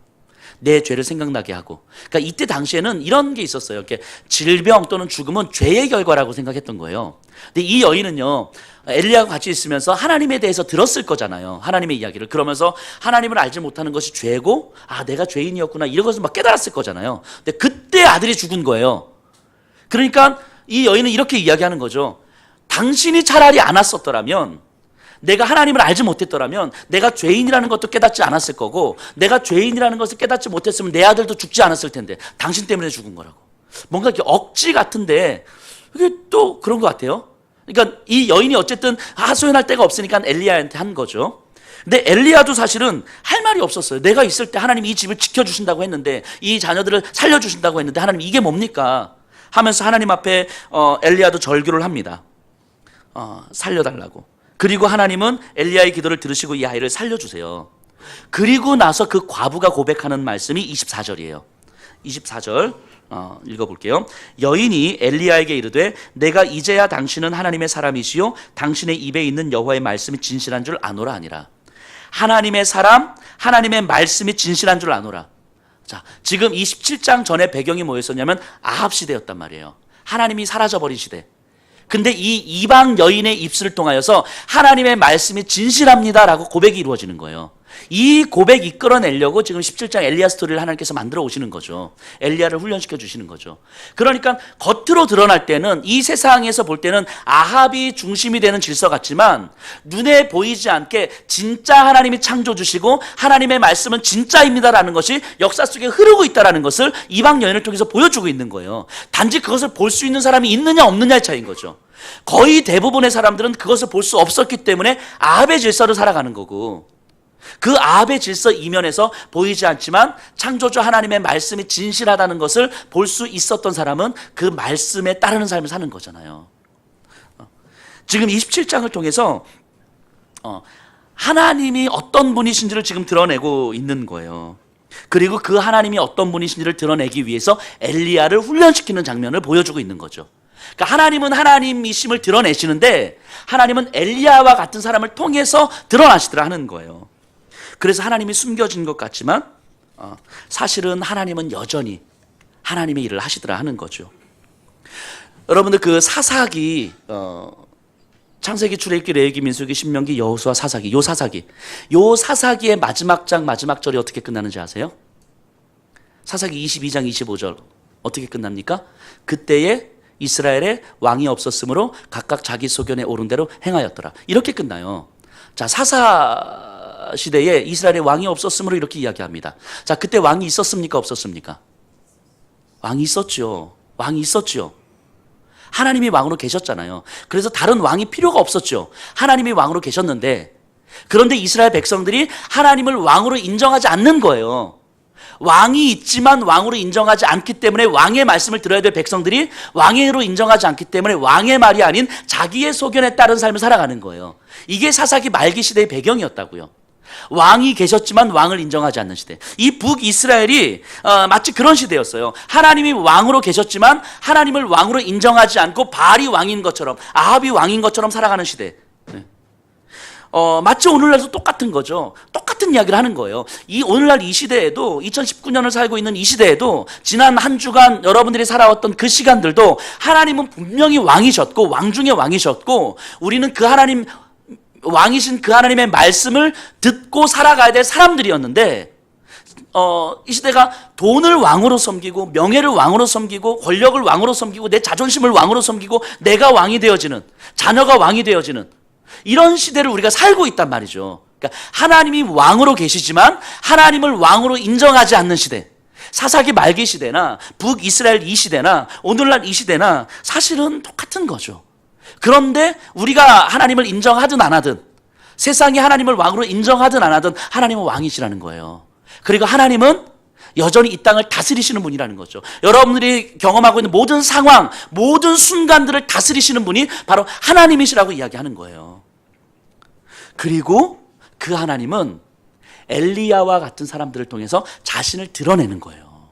내 죄를 생각나게 하고. 그러니까 이때 당시에는 이런 게 있었어요. 이렇게 질병 또는 죽음은 죄의 결과라고 생각했던 거예요. 근데 이 여인은요, 엘리야와 같이 있으면서 하나님에 대해서 들었을 거잖아요. 하나님의 이야기를. 그러면서 하나님을 알지 못하는 것이 죄고, 내가 죄인이었구나, 이런 것을 막 깨달았을 거잖아요. 근데 그때 아들이 죽은 거예요. 그러니까 이 여인은 이렇게 이야기하는 거죠. 당신이 차라리 안 왔었더라면, 내가 하나님을 알지 못했더라면 내가 죄인이라는 것도 깨닫지 않았을 거고, 내가 죄인이라는 것을 깨닫지 못했으면 내 아들도 죽지 않았을 텐데 당신 때문에 죽은 거라고. 뭔가 이렇게 억지 같은데 이게 또 그런 것 같아요. 그러니까 이 여인이 어쨌든 하소연할 데가 없으니까 엘리야한테 한 거죠. 근데 엘리야도 사실은 할 말이 없었어요. 내가 있을 때 하나님이 이 집을 지켜주신다고 했는데, 이 자녀들을 살려주신다고 했는데 하나님 이게 뭡니까? 하면서 하나님 앞에 엘리야도 절규를 합니다. 살려달라고. 그리고 하나님은 엘리야의 기도를 들으시고 이 아이를 살려주세요. 그리고 나서 그 과부가 고백하는 말씀이 24절이에요. 24절 읽어볼게요. 여인이 엘리야에게 이르되 내가 이제야 당신은 하나님의 사람이시요 당신의 입에 있는 여호와의 말씀이 진실한 줄 아노라 하니라. 하나님의 사람, 하나님의 말씀이 진실한 줄 아노라. 자, 지금 27장 전에 배경이 뭐였었냐면 아합 시대였단 말이에요. 하나님이 사라져버린 시대. 근데 이 이방 여인의 입술을 통하여서 하나님의 말씀이 진실합니다라고 고백이 이루어지는 거예요. 이 고백 이끌어내려고 지금 17장 엘리야 스토리를 하나님께서 만들어 오시는 거죠. 엘리야를 훈련시켜 주시는 거죠. 그러니까 겉으로 드러날 때는, 이 세상에서 볼 때는 아합이 중심이 되는 질서 같지만 눈에 보이지 않게 진짜 하나님이 창조 주시고 하나님의 말씀은 진짜입니다라는 것이 역사 속에 흐르고 있다는 것을 이방 여인을 통해서 보여주고 있는 거예요. 단지 그것을 볼 수 있는 사람이 있느냐 없느냐의 차이인 거죠. 거의 대부분의 사람들은 그것을 볼 수 없었기 때문에 아합의 질서를 살아가는 거고, 그 아합의 질서 이면에서 보이지 않지만 창조주 하나님의 말씀이 진실하다는 것을 볼 수 있었던 사람은 그 말씀에 따르는 삶을 사는 거잖아요. 지금 27장을 통해서 하나님이 어떤 분이신지를 지금 드러내고 있는 거예요. 그리고 그 하나님이 어떤 분이신지를 드러내기 위해서 엘리야를 훈련시키는 장면을 보여주고 있는 거죠. 그러니까 하나님은 하나님이심을 드러내시는데 하나님은 엘리야와 같은 사람을 통해서 드러나시더라 하는 거예요. 그래서 하나님이 숨겨진 것 같지만 사실은 하나님은 여전히 하나님의 일을 하시더라 하는 거죠. 여러분들 그 사사기, 창세기, 출애굽기, 레위기, 민수기, 신명기, 여호수아, 사사기, 요 사사기의 마지막 장 마지막 절이 어떻게 끝나는지 아세요? 사사기 22장 25절 어떻게 끝납니까? 그때에 이스라엘에 왕이 없었으므로 각각 자기 소견에 오른 대로 행하였더라. 이렇게 끝나요. 자, 사사 시대에 이스라엘에 왕이 없었으므로 이렇게 이야기합니다. 자, 그때 왕이 있었습니까? 없었습니까? 왕이 있었죠. 왕이 있었죠. 하나님이 왕으로 계셨잖아요. 그래서 다른 왕이 필요가 없었죠. 하나님이 왕으로 계셨는데, 그런데 이스라엘 백성들이 하나님을 왕으로 인정하지 않는 거예요. 왕이 있지만 왕으로 인정하지 않기 때문에 왕의 말씀을 들어야 될 백성들이 왕으로 인정하지 않기 때문에 왕의 말이 아닌 자기의 소견에 따른 삶을 살아가는 거예요. 이게 사사기 말기 시대의 배경이었다고요. 왕이 계셨지만 왕을 인정하지 않는 시대. 이 북이스라엘이 마치 그런 시대였어요. 하나님이 왕으로 계셨지만 하나님을 왕으로 인정하지 않고 바알이 왕인 것처럼, 아합이 왕인 것처럼 살아가는 시대. 네. 마치 오늘날도 똑같은 거죠. 똑같은 이야기를 하는 거예요. 오늘날 이 시대에도, 2019년을 살고 있는 이 시대에도, 지난 한 주간 여러분들이 살아왔던 그 시간들도 하나님은 분명히 왕이셨고, 왕 중에 왕이셨고, 우리는 그 하나님, 왕이신 그 하나님의 말씀을 듣고 살아가야 될 사람들이었는데, 이 시대가 돈을 왕으로 섬기고, 명예를 왕으로 섬기고, 권력을 왕으로 섬기고, 내 자존심을 왕으로 섬기고, 내가 왕이 되어지는, 자녀가 왕이 되어지는 이런 시대를 우리가 살고 있단 말이죠. 그러니까 하나님이 왕으로 계시지만 하나님을 왕으로 인정하지 않는 시대, 사사기 말기 시대나 북이스라엘 이 시대나 오늘날 이 시대나 사실은 똑같은 거죠. 그런데 우리가 하나님을 인정하든 안 하든, 세상이 하나님을 왕으로 인정하든 안 하든 하나님은 왕이시라는 거예요. 그리고 하나님은 여전히 이 땅을 다스리시는 분이라는 거죠. 여러분들이 경험하고 있는 모든 상황, 모든 순간들을 다스리시는 분이 바로 하나님이시라고 이야기하는 거예요. 그리고 그 하나님은 엘리야와 같은 사람들을 통해서 자신을 드러내는 거예요.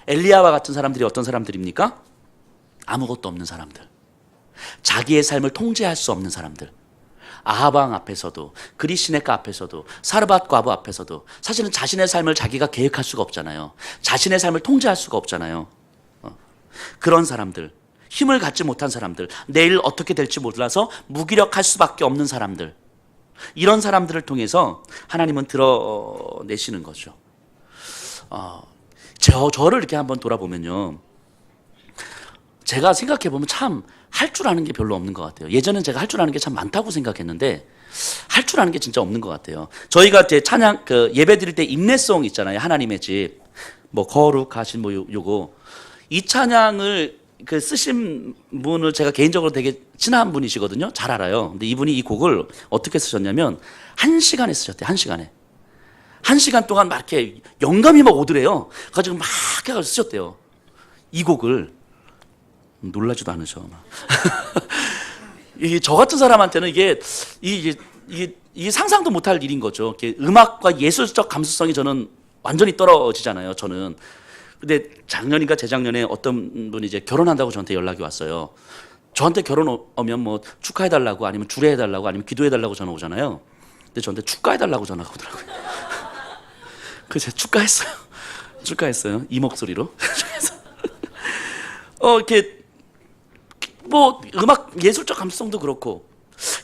엘리야와 같은 사람들이 어떤 사람들입니까? 아무것도 없는 사람들, 자기의 삶을 통제할 수 없는 사람들. 아합 왕 앞에서도, 그리시네가 앞에서도, 사르밧 과부 앞에서도 사실은 자신의 삶을 자기가 계획할 수가 없잖아요. 자신의 삶을 통제할 수가 없잖아요. 그런 사람들, 힘을 갖지 못한 사람들, 내일 어떻게 될지 몰라서 무기력할 수밖에 없는 사람들, 이런 사람들을 통해서 하나님은 드러내시는 거죠. 저를 이렇게 한번 돌아보면요, 제가 생각해보면 참 할 줄 아는 게 별로 없는 것 같아요. 예전엔 제가 할 줄 아는 게 참 많다고 생각했는데 할 줄 아는 게 진짜 없는 것 같아요. 저희가 제 찬양 예배 드릴 때 인내송 있잖아요. 하나님의 집, 뭐 거룩하신 뭐 요거, 이 찬양을 쓰신 분을 제가 개인적으로 되게 친한 분이시거든요. 잘 알아요. 근데 이분이 이 곡을 어떻게 쓰셨냐면 1시간에 쓰셨대요. 1시간에. 1시간 동안 막 이렇게 영감이 막 오더래요. 가지고 막 해가지고 쓰셨대요. 이 곡을. 놀라지도 않으셔. 이게 저 같은 사람한테는 이게 상상도 못할 일인 거죠. 음악과 예술적 감수성이 저는 완전히 떨어지잖아요. 저는. 근데 작년인가 재작년에 어떤 분이 이제 결혼한다고 저한테 연락이 왔어요. 저한테 결혼 오면 뭐 축하해달라고, 아니면 주례해달라고, 아니면 기도해달라고 전화 오잖아요. 근데 저한테 축가해달라고 전화가 오더라고요. 그래서 제가 축가했어요. 축가했어요. 이 목소리로. 이렇게 뭐 음악 예술적 감수성도 그렇고,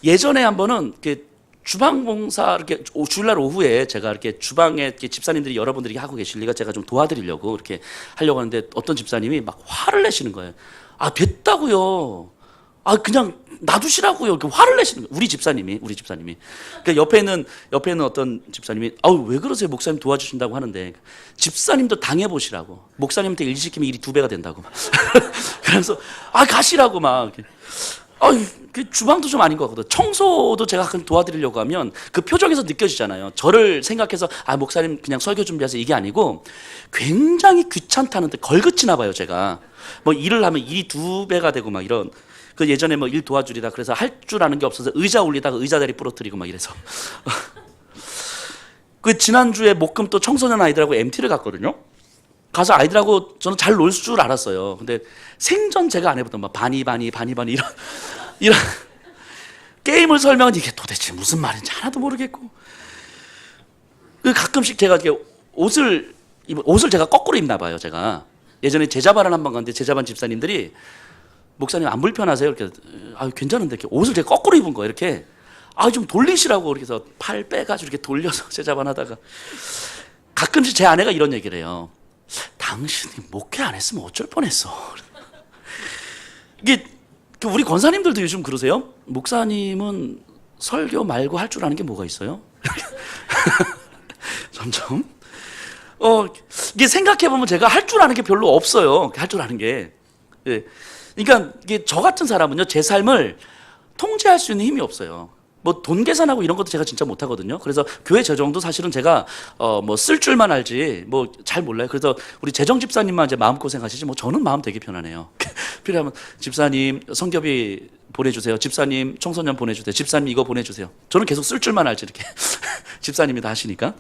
예전에 한 번은 이렇게 주방 봉사, 이렇게 주일날 오후에 제가 이렇게 주방에 이렇게 집사님들이 여러분들이 하고 계시니까 제가 좀 도와드리려고 이렇게 하려고 하는데 어떤 집사님이 막 화를 내시는 거예요. 아, 됐다고요. 아, 그냥 놔두시라고요. 이렇게 화를 내시는 거예요. 우리 집사님이. 그러니까 옆에 있는 어떤 집사님이, 아우, 왜 그러세요? 목사님 도와주신다고 하는데, 집사님도 당해보시라고. 목사님한테 일 시키면 일이 2배가 된다고. 그래서, 아, 가시라고 막. 그 주방도 좀 아닌 것 같거든. 청소도 제가 가끔 도와드리려고 하면 그 표정에서 느껴지잖아요. 저를 생각해서, 아, 목사님 그냥 설교 준비해서, 이게 아니고 굉장히 귀찮다는데 걸그치나 봐요, 제가. 뭐 일을 하면 일이 2배가 되고 막 이런. 그 예전에 뭐 일 도와주리다 그래서 할 줄 아는 게 없어서 의자 올리다가 의자다리 부러뜨리고 막 이래서. 그 지난주에 목금 또 청소년 아이들하고 MT를 갔거든요. 가서 아이들하고 저는 잘 놀 줄 알았어요. 근데 생전 제가 안 해보던 막 바니 이런 게임을 설명은 이게 도대체 무슨 말인지 하나도 모르겠고. 그 가끔씩 제가 이렇게 옷을 제가 거꾸로 입나 봐요. 제가 예전에 제자반을 한번 갔는데 제자반 집사님들이, 목사님 안 불편하세요? 이렇게, 아, 괜찮은데, 이렇게 옷을 제가 거꾸로 입은 거예요. 이렇게, 아, 좀 돌리시라고. 이렇게 해서 팔 빼가지고 이렇게 돌려서 제자반 하다가, 가끔씩 제 아내가 이런 얘기를 해요. 당신이 목회 안 했으면 어쩔 뻔했어. 이게 우리 권사님들도 요즘 그러세요? 목사님은 설교 말고 할 줄 아는 게 뭐가 있어요? 점점. 이게 생각해보면 제가 할 줄 아는 게 별로 없어요. 할 줄 아는 게. 예. 그러니까 이게 저 같은 사람은요, 제 삶을 통제할 수 있는 힘이 없어요. 뭐 돈 계산하고 이런 것도 제가 진짜 못하거든요. 그래서 교회 재정도 사실은 제가 뭐 쓸 줄만 알지 뭐 잘 몰라요. 그래서 우리 재정 집사님만 이제 마음 고생하시지 뭐 저는 마음 되게 편하네요. 필요하면 집사님 성교비 보내주세요. 집사님 청소년 보내주세요. 집사님 이거 보내주세요. 저는 계속 쓸 줄만 알지 이렇게. 집사님이 다 하시니까.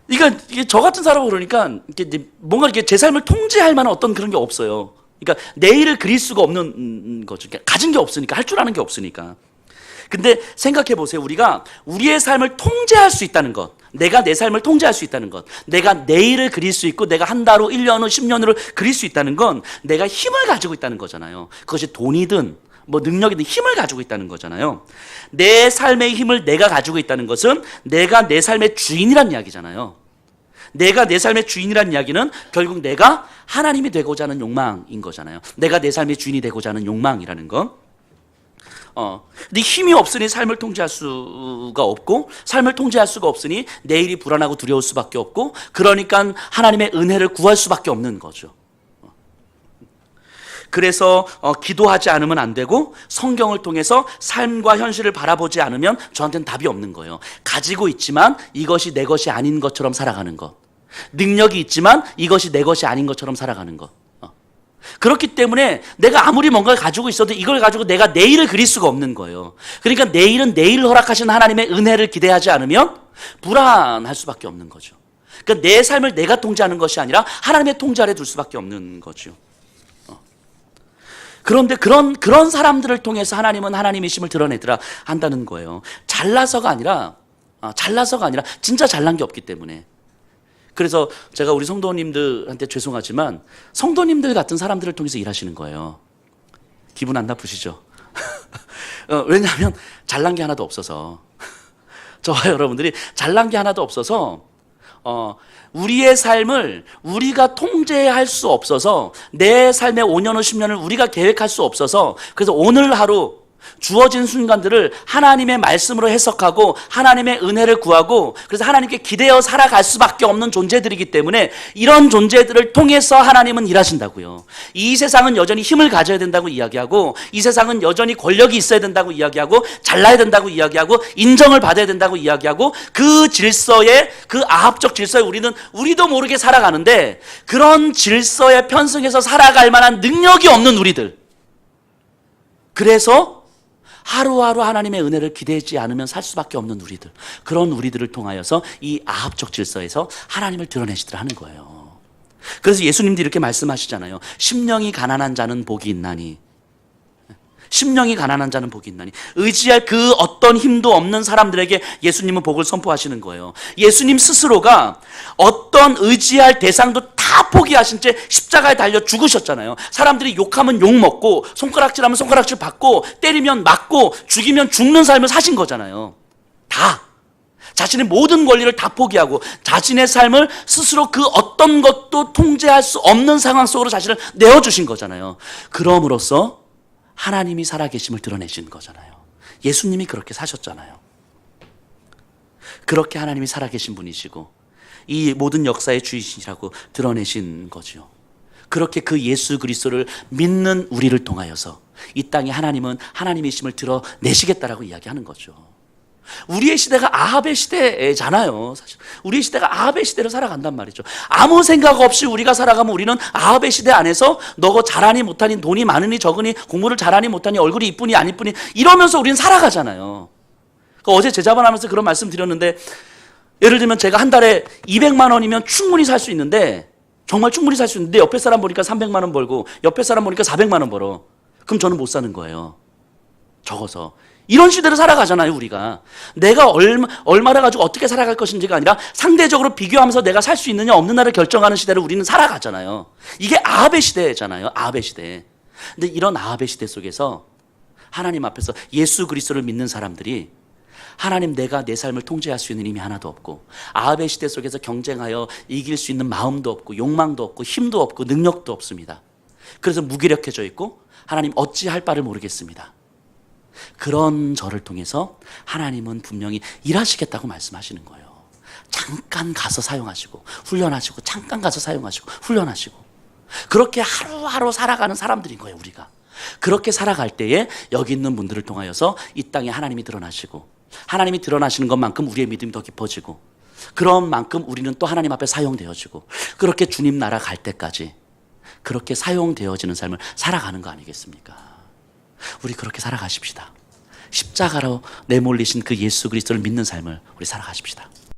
그러니까 이게 저 같은 사람을 그러니까 이게 뭔가 이렇게 제 삶을 통제할 만한 어떤 그런 게 없어요. 그러니까 내일을 그릴 수가 없는 거죠. 그러니까 가진 게 없으니까, 할 줄 아는 게 없으니까. 근데 생각해 보세요. 우리가 우리의 삶을 통제할 수 있다는 것, 내가 내 삶을 통제할 수 있다는 것, 내가 내일을 그릴 수 있고 내가 한 달 후, 1년 후, 10년 후를 그릴 수 있다는 건 내가 힘을 가지고 있다는 거잖아요. 그것이 돈이든 뭐 능력이든 힘을 가지고 있다는 거잖아요. 내 삶의 힘을 내가 가지고 있다는 것은 내가 내 삶의 주인이란 이야기잖아요. 내가 내 삶의 주인이란 이야기는 결국 내가 하나님이 되고자 하는 욕망인 거잖아요. 내가 내 삶의 주인이 되고자 하는 욕망이라는 거. 근데 힘이 없으니 삶을 통제할 수가 없고, 삶을 통제할 수가 없으니 내일이 불안하고 두려울 수밖에 없고, 그러니까 하나님의 은혜를 구할 수밖에 없는 거죠. 그래서 기도하지 않으면 안 되고, 성경을 통해서 삶과 현실을 바라보지 않으면 저한테는 답이 없는 거예요. 가지고 있지만 이것이 내 것이 아닌 것처럼 살아가는 것, 능력이 있지만 이것이 내 것이 아닌 것처럼 살아가는 것. 그렇기 때문에 내가 아무리 뭔가를 가지고 있어도 이걸 가지고 내가 내일을 그릴 수가 없는 거예요. 그러니까 내일은 내일 허락하신 하나님의 은혜를 기대하지 않으면 불안할 수밖에 없는 거죠. 그러니까 내 삶을 내가 통제하는 것이 아니라 하나님의 통제 아래 둘 수밖에 없는 거죠. 그런데 그런 사람들을 통해서 하나님은 하나님이심을 드러내더라 한다는 거예요. 잘나서가 아니라 진짜 잘난 게 없기 때문에. 그래서 제가 우리 성도님들한테 죄송하지만 성도님들 같은 사람들을 통해서 일하시는 거예요. 기분 안 나쁘시죠? 왜냐하면 잘난 게 하나도 없어서. 저와 여러분들이 잘난 게 하나도 없어서 우리의 삶을 우리가 통제할 수 없어서, 내 삶의 5년 후 10년을 우리가 계획할 수 없어서, 그래서 오늘 하루 주어진 순간들을 하나님의 말씀으로 해석하고 하나님의 은혜를 구하고, 그래서 하나님께 기대어 살아갈 수밖에 없는 존재들이기 때문에 이런 존재들을 통해서 하나님은 일하신다고요. 이 세상은 여전히 힘을 가져야 된다고 이야기하고, 이 세상은 여전히 권력이 있어야 된다고 이야기하고, 잘나야 된다고 이야기하고, 인정을 받아야 된다고 이야기하고, 그 질서에, 그 아합적 질서에 우리도 모르게 살아가는데, 그런 질서에 편승해서 살아갈 만한 능력이 없는 우리들, 그래서 하루하루 하나님의 은혜를 기대하지 않으면 살 수밖에 없는 우리들, 그런 우리들을 통하여서 이 아합적 질서에서 하나님을 드러내시더라 하는 거예요. 그래서 예수님도 이렇게 말씀하시잖아요. 심령이 가난한 자는 복이 있나니, 심령이 가난한 자는 복이 있나니. 의지할 그 어떤 힘도 없는 사람들에게 예수님은 복을 선포하시는 거예요. 예수님 스스로가 어떤 의지할 대상도 다 포기하신 채 십자가에 달려 죽으셨잖아요. 사람들이 욕하면 욕 먹고, 손가락질하면 손가락질 받고, 때리면 맞고, 죽이면 죽는 삶을 사신 거잖아요. 다 자신의 모든 권리를 다 포기하고 자신의 삶을 스스로 그 어떤 것도 통제할 수 없는 상황 속으로 자신을 내어주신 거잖아요. 그럼으로써 하나님이 살아계심을 드러내신 거잖아요. 예수님이 그렇게 사셨잖아요. 그렇게 하나님이 살아계신 분이시고 이 모든 역사의 주이시라고 드러내신 거죠. 그렇게 그 예수 그리스도를 믿는 우리를 통하여서 이 땅에 하나님은 하나님이심을 드러내시겠다라고 이야기하는 거죠. 우리의 시대가 아합의 시대잖아요. 사실 우리의 시대가 아합의 시대로 살아간단 말이죠. 아무 생각 없이 우리가 살아가면 우리는 아합의 시대 안에서 너가 잘하니 못하니, 돈이 많으니 적으니, 공부를 잘하니 못하니, 얼굴이 이쁘니 안 이쁘니 이러면서 우리는 살아가잖아요. 어제 제자반하면서 그런 말씀 드렸는데, 예를 들면 제가 한 달에 200만 원이면 충분히 살 수 있는데, 정말 충분히 살 수 있는데 옆에 사람 보니까 300만 원 벌고 옆에 사람 보니까 400만 원 벌어. 그럼 저는 못 사는 거예요. 적어서. 이런 시대로 살아가잖아요. 우리가 내가 얼마를 가지고 어떻게 살아갈 것인지가 아니라 상대적으로 비교하면서 내가 살 수 있느냐 없느냐를 결정하는 시대를 우리는 살아가잖아요. 이게 아합의 시대잖아요. 아합의 시대. 근데 이런 아합의 시대 속에서 하나님 앞에서 예수 그리스도를 믿는 사람들이, 하나님, 내가 내 삶을 통제할 수 있는 힘이 하나도 없고, 아합의 시대 속에서 경쟁하여 이길 수 있는 마음도 없고, 욕망도 없고, 힘도 없고, 능력도 없습니다. 그래서 무기력해져 있고, 하나님 어찌할 바를 모르겠습니다. 그런 저를 통해서 하나님은 분명히 일하시겠다고 말씀하시는 거예요. 잠깐 가서 사용하시고 훈련하시고, 잠깐 가서 사용하시고 훈련하시고, 그렇게 하루하루 살아가는 사람들인 거예요. 우리가 그렇게 살아갈 때에 여기 있는 분들을 통하여서 이 땅에 하나님이 드러나시고, 하나님이 드러나시는 것만큼 우리의 믿음이 더 깊어지고, 그런 만큼 우리는 또 하나님 앞에 사용되어지고, 그렇게 주님 나라 갈 때까지 그렇게 사용되어지는 삶을 살아가는 거 아니겠습니까? 우리 그렇게 살아가십시다. 십자가로 내몰리신 그 예수 그리스도를 믿는 삶을 우리 살아가십시다.